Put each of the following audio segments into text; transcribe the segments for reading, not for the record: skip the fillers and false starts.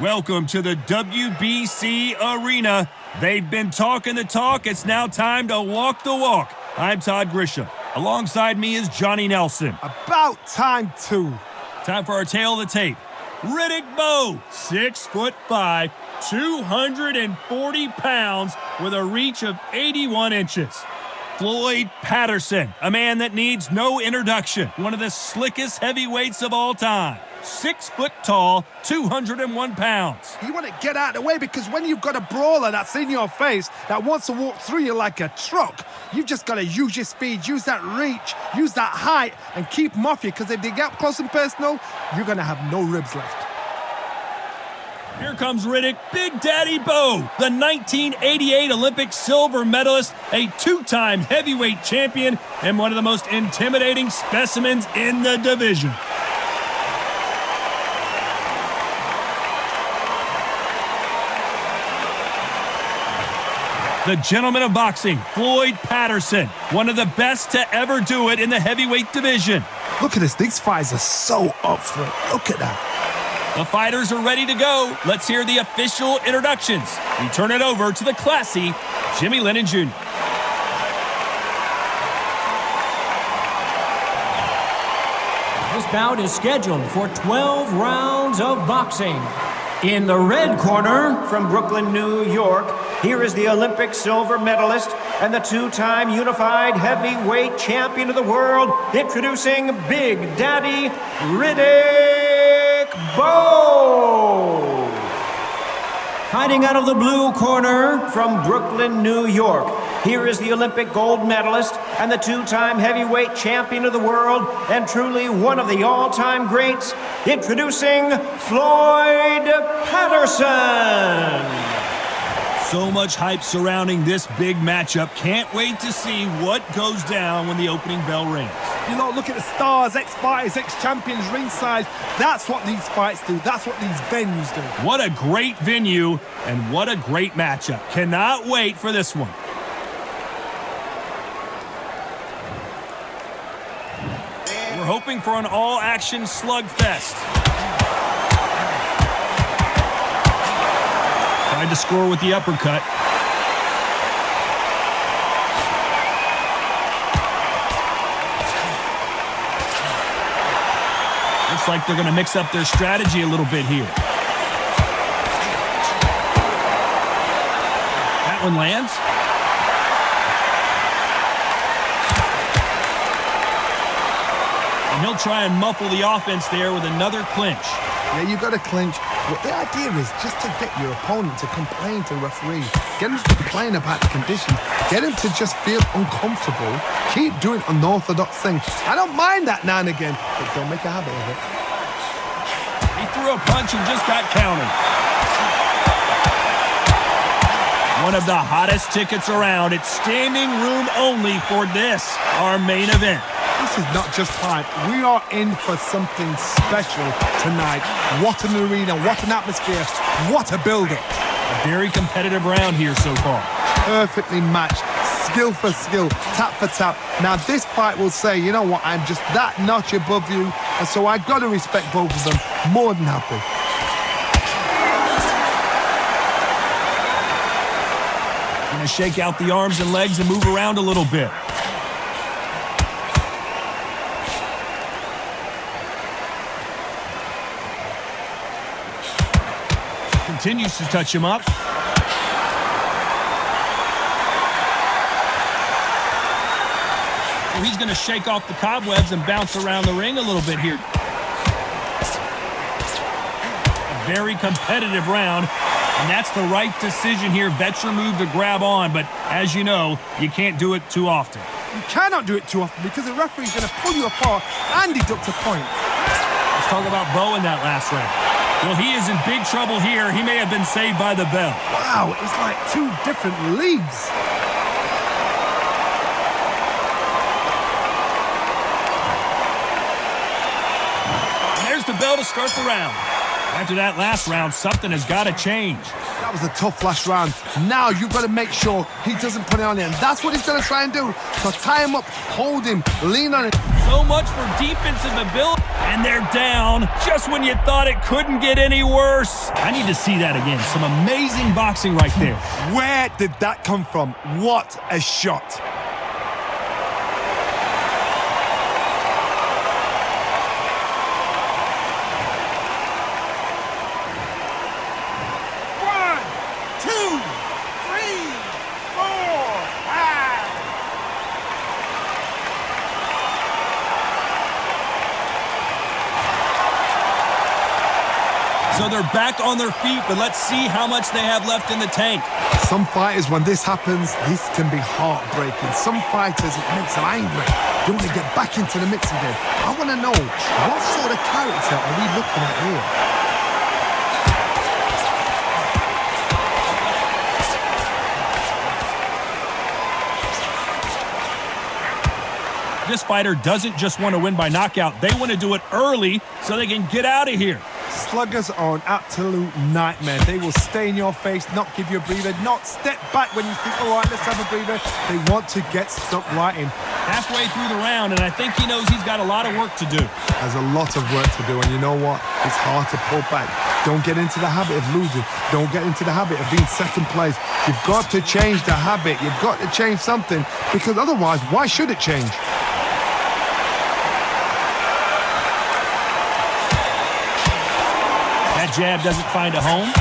Welcome to the WBC Arena. They've been talking the talk. It's now time to walk the walk. I'm Todd Grisham. Alongside me is Johnny Nelson. About time, too. Time for our tale of the tape. Riddick Bowe, 6'5", 240 pounds with a reach of 81 inches. Floyd Patterson, a man that needs no introduction, one of the slickest heavyweights of all time. 6 foot tall, 201 pounds. You want to get out of the way because when you've got a brawler that's in your face that wants to walk through you like a truck, you've just got to use your speed, use that reach, use that height, and keep them off you, because if they get up close and personal, you're going to have no ribs left. Here comes Riddick, Big Daddy Bowe, the 1988 Olympic silver medalist, a two-time heavyweight champion, and one of the most intimidating specimens in the division. The gentleman of boxing, Floyd Patterson, one of the best to ever do it in the heavyweight division. Look at this. These fights are so up for it. Look at that. The fighters are ready to go. Let's hear the official introductions. We turn it over to the classy Jimmy Lennon Jr. This bout is scheduled for 12 rounds of boxing. In the red corner, from Brooklyn, New York, here is the Olympic silver medalist and the two-time unified heavyweight champion of the world, introducing Big Daddy Riddick Bowe. Fighting out of the blue corner, from Brooklyn, New York, here is the Olympic gold medalist and the two-time heavyweight champion of the world, and truly one of the all-time greats, introducing Floyd Patterson. So much hype surrounding this big matchup. Can't wait to see what goes down when the opening bell rings. You know, look at the stars, ex-fighters, ex-champions ringside. That's what these fights do. That's what these venues do. What a great venue and what a great matchup. Cannot wait for this one. We're hoping for an all-action slugfest. Tried to score with the uppercut. Looks like they're going to mix up their strategy a little bit here. That one lands. And he'll try and muffle the offense there with another clinch. Yeah, you've got to clinch. But the idea is just to get your opponent to complain to the referee. Get him to complain about the conditions. Get him to just feel uncomfortable. Keep doing unorthodox things. I don't mind that now and again, but don't make a habit of it. He threw a punch and just got countered. One of the hottest tickets around. It's standing room only for this, our main event. This is not just hype. We are in for something special tonight. What an arena, what an atmosphere, what a build-up. A very competitive round here so far. Perfectly matched, skill for skill, tap for tap. Now this fight will say, you know what, I'm just that notch above you, and so I got to respect both of them. More than happy. Gonna shake out the arms and legs and move around a little bit. Continues to touch him up. Well, he's going to shake off the cobwebs and bounce around the ring a little bit here. A very competitive round, and that's the right decision here. Veteran move to grab on, but as you know, you can't do it too often. You cannot do it too often because the referee's going to pull you apart and deduct a point. Let's talk about Bowe in that last round. Well, he is in big trouble here. He may have been saved by the bell. Wow, it's like two different leagues. And there's the bell to start the round. After that last round, something has got to change. That was a tough last round. Now you've got to make sure he doesn't put it on it. And that's what he's going to try and do. So tie him up, hold him, lean on it. So much for defensive ability. And they're down just when you thought it couldn't get any worse. I need to see that again. Some amazing boxing right there. Where did that come from? What a shot. So they're back on their feet, but let's see how much they have left in the tank. Some fighters, when this happens, this can be heartbreaking. Some fighters, it makes them angry. They want to get back into the mix again. I want to know, what sort of character are we looking at here? This fighter doesn't just want to win by knockout. They want to do it early so they can get out of here. Sluggers are an absolute nightmare. They will stay in your face, not give you a breather, not step back when you think, all right, let's have a breather. They want to get stuck right in. Halfway through the round, and I think he knows he's got a lot of work to do. There's a lot of work to do, and you know what? It's hard to pull back. Don't get into the habit of losing. Don't get into the habit of being second place. You've got to change the habit. You've got to change something, because otherwise, why should it change? That jab doesn't find a home.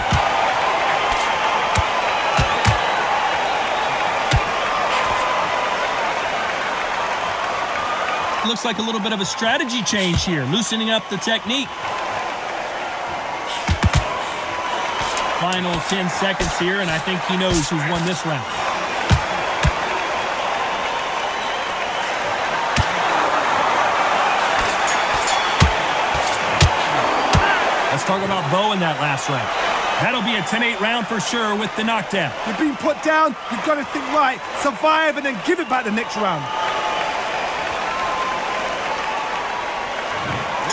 Looks like a little bit of a strategy change here, loosening up the technique. Final 10 seconds here, and I think he knows who's won this round. Let's talk about Bowe in that last round. That'll be a 10-8 round for sure with the knockdown. You've been put down, you've got to think right, survive, and then give it back the next round.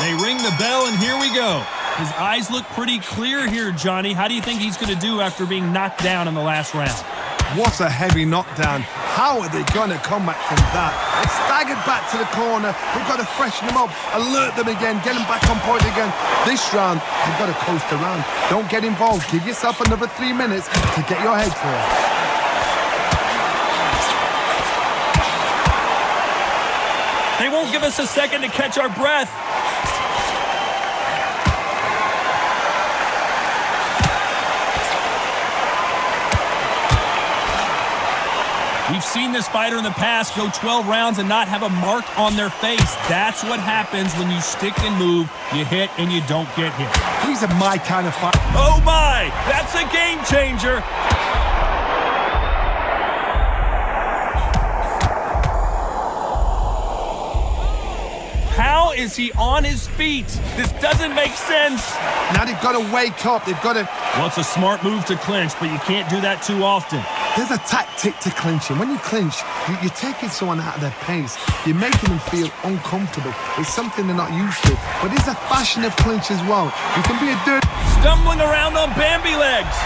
They ring the bell, and here we go. His eyes look pretty clear here, Johnny. How do you think he's going to do after being knocked down in the last round? What a heavy knockdown. How are they going to come back from that? They've staggered back to the corner. We've got to freshen them up, alert them again, get them back on point again. This round, you've got to coast around. Don't get involved. Give yourself another 3 minutes to get your head clear. They won't give us a second to catch our breath. We've seen this fighter in the past go 12 rounds and not have a mark on their face. That's what happens when you stick and move, you hit and you don't get hit. He's my kind of fighter. Oh my, that's a game changer. How is he on his feet? This doesn't make sense. Now they've got to wake up. They've got to... Well, it's a smart move to clinch, but you can't do that too often. There's a tactic to clinching. When you clinch, you're taking someone out of their pace. You're making them feel uncomfortable. It's something they're not used to. But there's a fashion of clinch as well. You can be a dirt... Stumbling around on Bambi legs.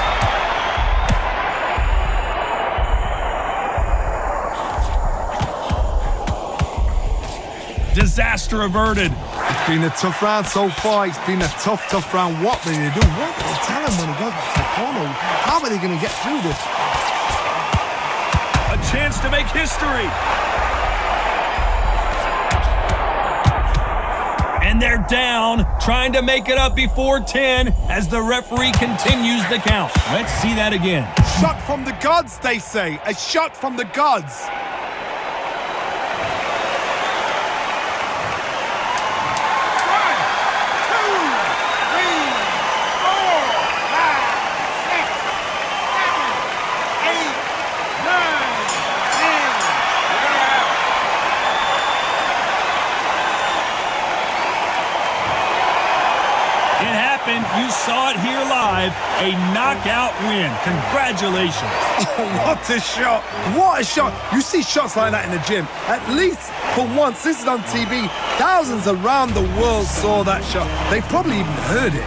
Disaster averted. It's been a tough round so far. It's been a tough round. What will they do? What will they tell him when he goes back to the corner? How are they going to get through this? A chance to make history. And they're down, trying to make it up before 10 as the referee continues the count. Let's see that again. Shot from the gods, they say. A shot from the gods. You saw it here live, a knockout win. Congratulations. Oh, what a shot. What a shot. You see shots like that in the gym. At least for once, this is on TV. Thousands around the world saw that shot. They probably even heard it.